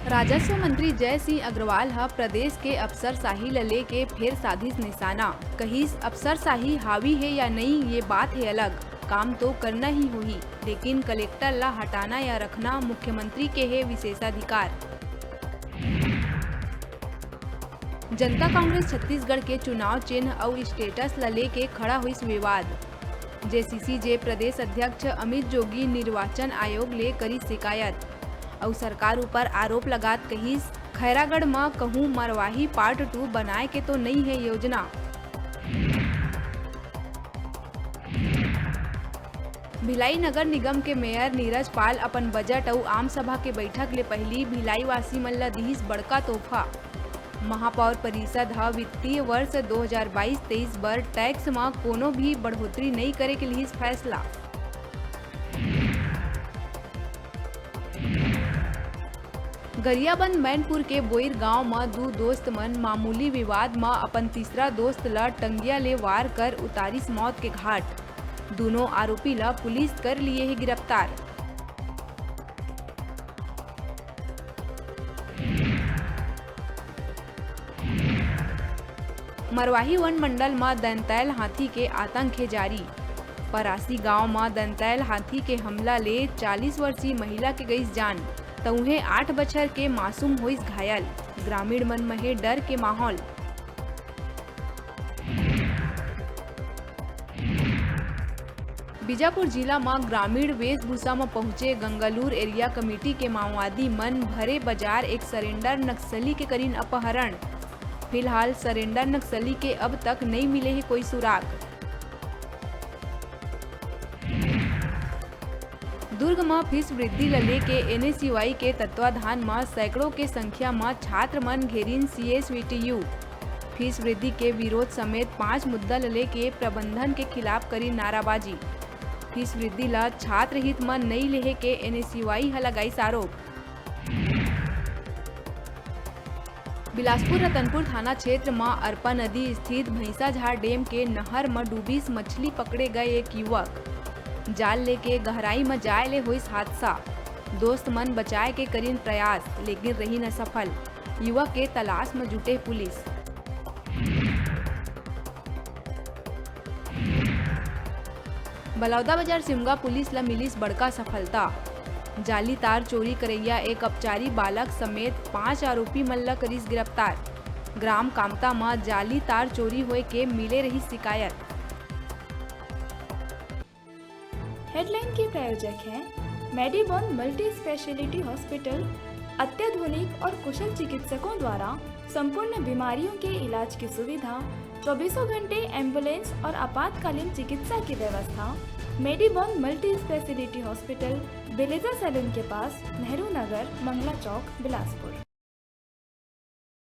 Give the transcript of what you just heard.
राजस्व मंत्री जय सिंह अग्रवाल ह प्रदेश के अफसरशाही ल लेके फिर साधिस निशाना। कहिस अफसरशाही हावी है या नहीं ये बात है अलग, काम तो करना ही होही, लेकिन कलेक्टर ला हटाना या रखना मुख्यमंत्री के है विशेषाधिकार। जनता कांग्रेस छत्तीसगढ़ के चुनाव चिन्ह और स्टेटस ला लेके खड़ा हुई विवाद। जेसीसी प्रदेश अध्यक्ष अमित जोगी निर्वाचन आयोग ले करी शिकायत और सरकार ऊपर आरोप लगात कहिस खैरागढ़ में कहूँ मरवाही पार्ट 2 बनाए के तो नहीं है योजना। भिलाई नगर निगम के मेयर नीरज पाल अपन बजट और आम सभा के बैठक ले पहली भिलाई वासी मन ला दिहिस बड़का तोहफा। महापौर परिषद ह वित्तीय वर्ष 2022-23 बर टैक्स में कोनो भी बढ़ोतरी नहीं करे के लिहिस फैसला। गरियाबंद मैनपुर के बोईर गांव में दो दोस्त मन मामूली विवाद में अपन तीसरा दोस्त ला टंगिया ले वार कर उतारिस मौत के घाट। दोनों आरोपी ला पुलिस कर लिए ही गिरफ्तार। मरवाही वन मंडल में दंतैल हाथी के आतंक है जारी। परासी गांव में दंतैल हाथी के हमला ले 40 वर्षीय महिला के गई जान, तउहे 8 बछर के मासूम होइस घायल। ग्रामीण मन में डर के माहौल। बीजापुर जिला में ग्रामीण वेशभूषा में पहुंचे गंगालूर एरिया कमेटी के माओवादी मन भरे बाजार एक सरेंडर नक्सली के करीन अपहरण। फिलहाल सरेंडर नक्सली के अब तक नहीं मिले है कोई सुराग। दुर्ग में फीस वृद्धि ल लेके NSUI के तत्वाधान में सैकड़ों के संख्या में छात्र मन घेरिन CSVTU। फीस वृद्धि के विरोध समेत 5 मुद्दा ल लेके प्रबंधन के खिलाफ करी नाराबाजी। फीस वृद्धि ला छात्र हित में नहीं लेहे के NSUI ह लगाई आरोप। बिलासपुर रतनपुर थाना क्षेत्र में अरपा नदी स्थित भैंसाझार डैम के नहर में डूबीस मछली पकड़े गए एक युवक। जाल लेके गहराई में जाए ले हुई हादसा। दोस्त मन बचाए के करीन प्रयास लेकिन रही न सफल। युवक के तलाश में जुटे पुलिस। बलौदाबाजार सिमगा पुलिस ला मिलिस बड़का सफलता। जाली तार चोरी करैया एक अपचारी बालक समेत 5 आरोपी मन ला करिस गिरफ्तार। ग्राम कामता में जाली तार चोरी होए के मिले रही शिकायत। हेडलाइन के प्रायोजक हैं मेडिबॉन मल्टी स्पेशलिटी हॉस्पिटल। अत्याधुनिक और कुशल चिकित्सकों द्वारा संपूर्ण बीमारियों के इलाज की सुविधा, 24 घंटे एम्बुलेंस और आपातकालीन चिकित्सा की व्यवस्था। मेडिबॉन मल्टी स्पेशलिटी हॉस्पिटल, बेलेजा सैलून के पास, नेहरू नगर, मंगला चौक, बिलासपुर।